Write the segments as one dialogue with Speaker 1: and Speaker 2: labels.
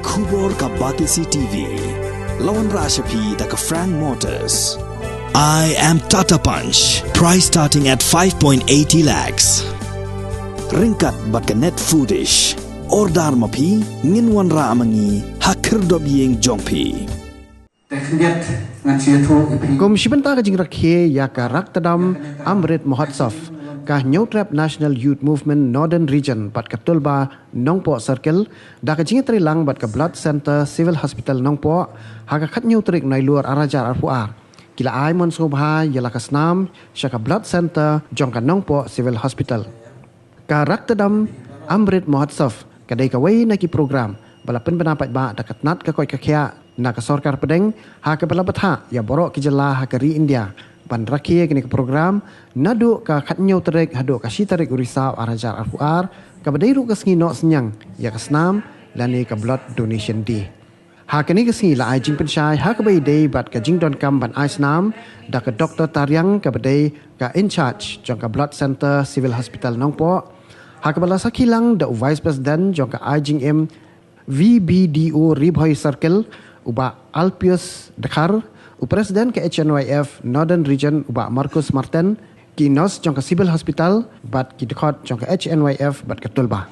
Speaker 1: Kubor ka Batisi TV. Lawan Rashapi da ka Frank Motors. I am Tata Punch. Price starting at 5.80 lakhs. Ringkat bat ka Net Foodish. Ordar mapi nginwan ra amangi hakir dobyeng jongpi.
Speaker 2: Kum shibanta ka jing rakhe ya ka Raktadam Amrit Mahotsav ka New Trap National Youth Movement Northern Region bat ka Tulba Nongpo Circle da ka jing trilang bat ka Blood Center Civil Hospital Nongpo ha ka khat new trik nai luar arajar arpuar kila ai mon sobha yala ka snam sha ka Blood Center jong ka Nongpo Civil Hospital ka Raktadam Amrit Mahotsav ka dai ka wei na ki program bala pen pendapat ba da katnat ka koi ka khia na ka sarkar pedeng ha ka bala batha ya borok ki jala ha ka ri India ban rakhie kini ke program nadu ka khatnyau terek hadu ka sitarik urisa arajar arfuar ka badai ru ka sngi no senyang ya ka snam lani ka blood donation di ha kini ka sngi la ai jing penshai ha ka bai dei bat ka jing don kam ban ai snam da ka Dr. Taryang ka badai ka in charge jong ka blood center civil hospital nongpo ha ka bala sakilang da vice president jong ka ai jing em VBDO Ribhoi Circle uba Alpius Dakar Presiden ke HNYF Northern Region uba Marcus Martin ki nos jong ka civil hospital bat ki dekat jong ka HNYF bat ka Tulba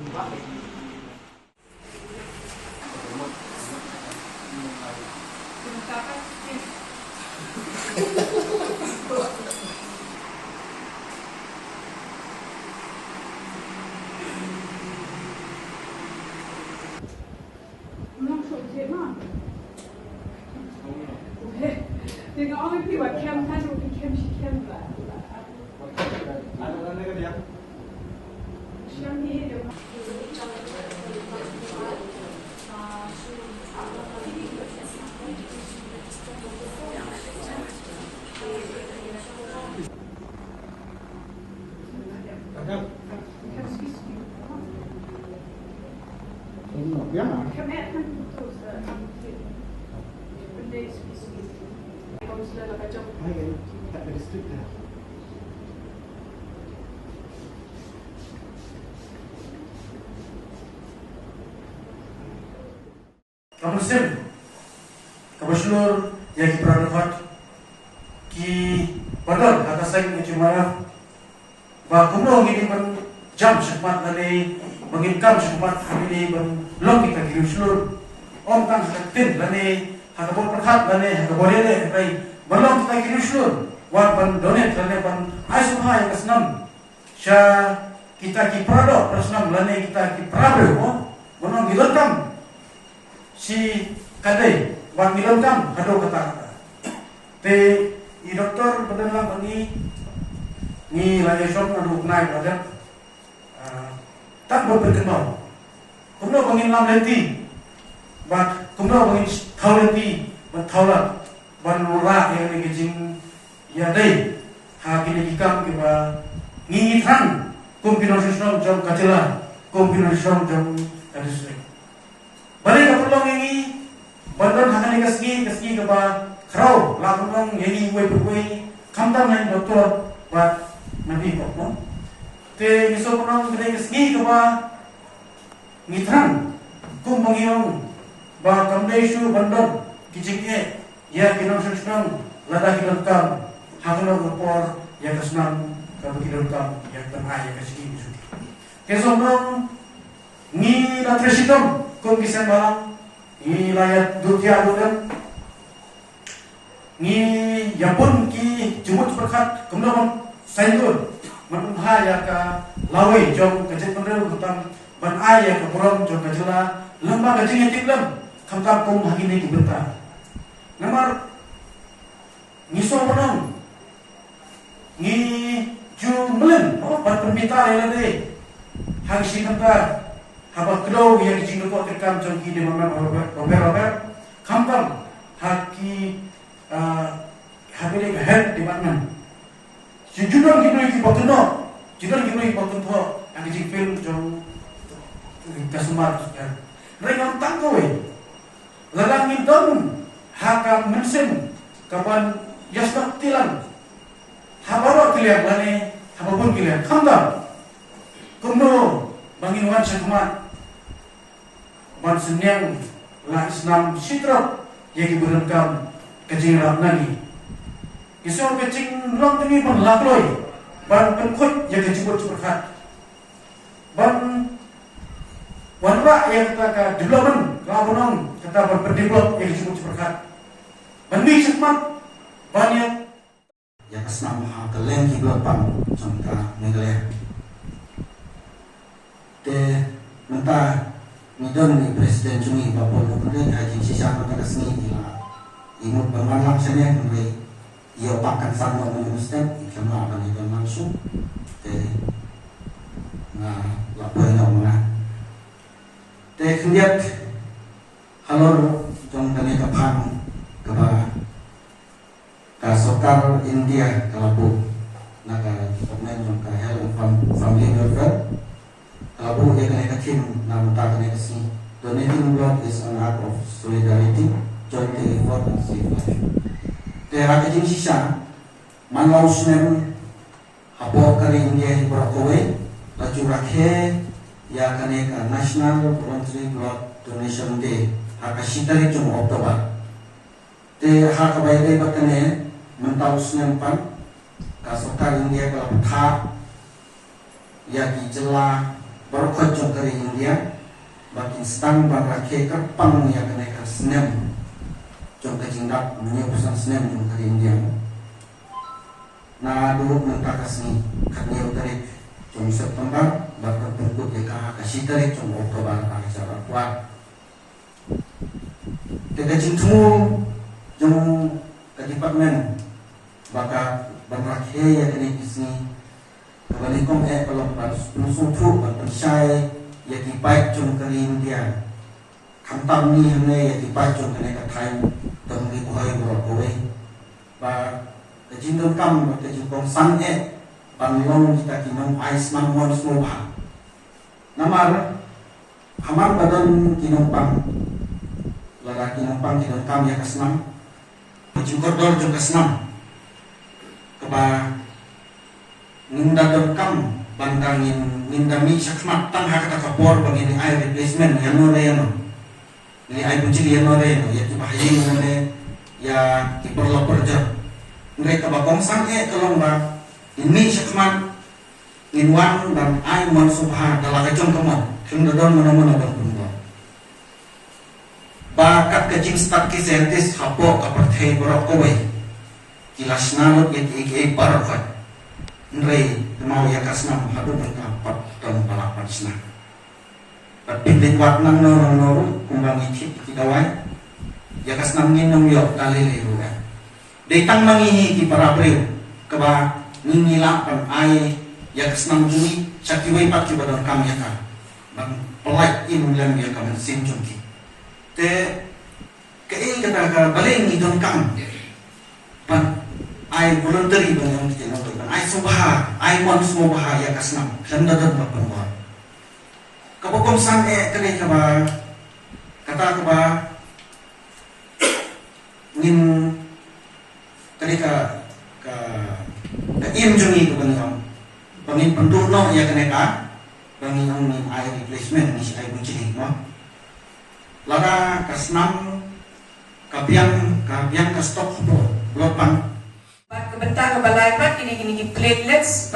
Speaker 3: Kamusim, kamuslur yang diperanufat ki badal kata saya mencuma bah kumlo ini pun jam cepat lani menginkam cepat ini pun long kita kiruslur om tang setin lani hakabot perhat lani hakabot ini baik belum kita kiruslur wan pun donate lani pun aisubha yang kesenam sya kita ki prado presnam lani kita ki prado belum dilengkap si kadai wan milongkam hado kata te i doktor bedenlang ni ni lagi shop adu naik ada tak berkenal kumno bangin lam lenti bat kumno bangin thau lenti bat thaulat ban lura yang ni jing ya dai ha kini dikam ke ba ngi thang kumpino system jom kacela kumpino system jom kadis balik ke pelong ini bandon hakan kasgi ke ba krau la pelong ini we kamtam nai doktor ba nabi kok no te miso pelong kene kasgi ke ba ngitran kum mangiong ba kamdeshu bandon kijingke ya kinong system lada kinong kam hakan repor ya kasnam ka kinong kam ya tengah ya kasgi miso kesonong ni la tresidom kung kisah malam ni layat dutia dudan ni yapun ki jumut berkat kemudian sayur menumha ya ka lawe jom kecil pendel kutam ban aya ka puram jom kecila lembah kecil tiklam kamtam kum hagini ki berta namar ngiso menang ni jumlen ban permintaan lele hang si kanta habak kdo yang dijing ko terkam jongki de mama Robert kampam haki habile head department jujur ki botono jujur ki botono yang dijing film jong kasumar ya rengam tangko ladang midon haka mensen kapan yasnak tilan habaro tilan lane hababun tilan kampam kumno bangin wan sakmat ban senyang la Islam sitra yang berengkam kecing nani. Isu kecing long ini berlakloi ban penkut yang kecibut berkat ban wanra yang kata development lamunong kata berdevelop yang kecibut berkat ban mi sekmat ban yang
Speaker 4: Yakasna maha kaleng kiblapang sangka mengaleh. Te menta midon ni presiden cumi bapol kemudian haji sisa kata kesini ila imut bermalam sana mulai ia pakan sama menustem ikama akan idon langsung te na lapor na mana te kemudian halor jong kami kapang kaba Sokar India kalabu naga pemain yang kahel family welfare kalabu yang kena kakin namun tak kena kesini. Donating blood is an act of solidarity, joint effort and save life. Tera kecil sisa manau sunem hapo kari India berakawai laju rakhe ya kena National Voluntary Blood Donation Day hakasitari cuma Oktober. Te hakabai day bakane mentau senempan kasokar India kalau tha ya di jela berkot dari India bakin stang bakake kerpang ya kena senem jong kejingdak punya pesan senem jong dari India na dulu mentakas ni katnya utarik jong September bakal berikut ya kah kasih tarik jong Oktober acara kuat kejing temu jong ke departemen baka berrakhe ya kini kisni kembali kom kalau langsung tu berpercaya ya di baik jom kali India kantam ni hanya ya di baik jom kena katai dong di kuhai berkowe ba kejindon kam kejindon san panlong kita kinong ais mamon semua namar hamar badan kinong pang lara kinong pang kinong kam ya kasnam kejingkor dor jom kasnam keba ngindadon kam bandangin ngindami sakmat tang hakata kapor bangin air replacement yang noreno ni air bucil yang noreno ya kibahayin ngone ya kiperlo perjar mereka bakong sang kalau ba ini sakmat nginwan dan air mon subha dalam kecong kemon ngindadon mana-mana bang punggo bakat kecing stat kisentis hapo kapertei borokowe kilas nalot yang iki barokat nrei mau ya kasnam hadu berkapat dan palapan sna pindik watnang noro kumbang iki kidawai ya kasnam nginum yok dalile ruga detang mangihi ki para priu keba ningilapan ai ya kasnam jumi sakiwai pat ki badon kam ya ka bang pelai inulan ya kam sinjungki te kei kata ka baleng idon kam pan ai voluntary bang kita nak bang ai subha ai mon semua bahaya kasnam senda dan berpengor kapokom san kene kaba kata kaba ngin kene ka im jungi ko bangin pendurno ya kene ka bangin ni ai replacement ni ai bucili no lara kasnam kabiang ka stok lopan
Speaker 5: kebentar kebalai pat kini platelets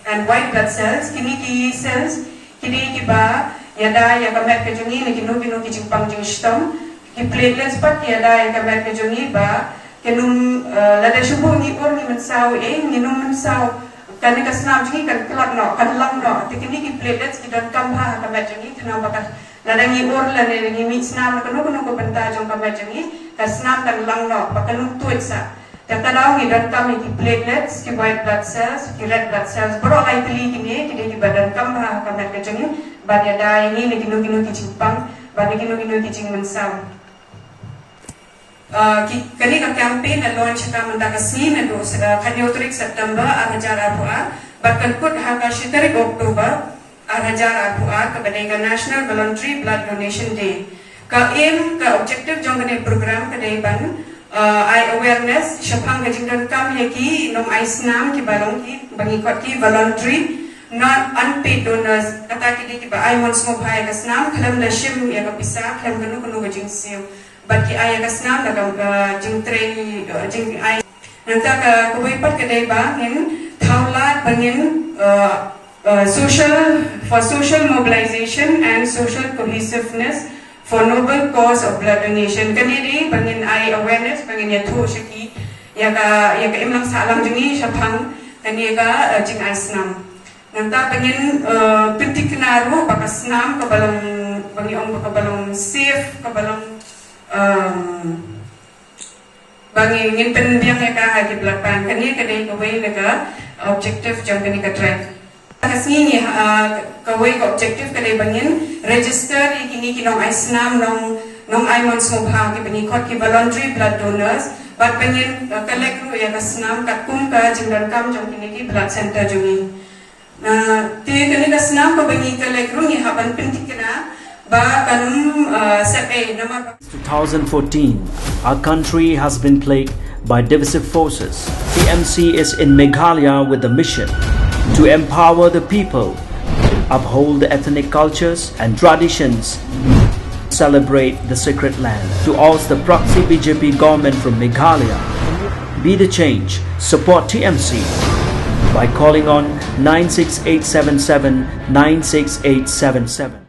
Speaker 5: and white blood cells kini cells kini ba yada ya kamet kejungi ni kinu kijingpang jing stom ki platelets pat yada ya kamet kejungi ba kenum lada shubu ni or ni mensau nginum mensau kan ka snam jingi kan kelot no kan lang no kini ki platelets ki don kamha kamet jingi tenau bakat lada ngi or la ni mi snam kanu ko bentar jong kamet jingi ka snam kan lang no bakanum tuit sa Terkadang dan kami di platelets, di white blood cells, di red blood cells. Baru ai teli kini, kita di badan kami kami kecengin. Badan ada ini, ni kinu kicing pang, badan kinu kicing mensam. Kini ka campaign na launch kami mentakasi na do kanyoturik September arajar arpuar, bahkan kut haka shitarik Oktober arajar arpuar kepada National Voluntary Blood Donation Day. Ka aim, ka objective jong kene program kedai ban. I awareness syapang kajingdan kam yaki nom ai snam ki balong ki bangikot ki voluntary not unpaid donors kata kini kiba ai mon smo bhai ka snam khalam la shim ya ka pisa khalam kanu kanu ga jing siu but ki ai ka snam da ka jing train jing ai nanta ka koi pat ka dai ba hin thaulat bangin social mobilization and social cohesiveness for noble cause of blood donation kanini bangin ai awareness bangin ya thu shaki ya ka imlang salam jungi shapang kani ka jing ai snam nanta pengen penting kenaru bakas senam kebalong bagi om kebalong safe kebalong bagi ingin pendiang ya kah di belakang kani kadai kawai lega objektif jam kani ka track kasih ni kawai ka objektif kadai bangin register kini kinong ai senam nong ai mon smobha ki bani kot ki voluntary blood donors bat pengen collect ru ya ka senam kat kum ka jindal kam jom kini ki blood center jungi ti kanina senam ko bangi kalekru ni haban pentikna ba kanum sepe nama
Speaker 6: 2014 our country has been plagued by divisive forces. TMC is in Meghalaya with a mission to empower the people, uphold the ethnic cultures and traditions, celebrate the sacred land. To oust the proxy BJP government from Meghalaya, be the change, support TMC by calling on 96877 96877.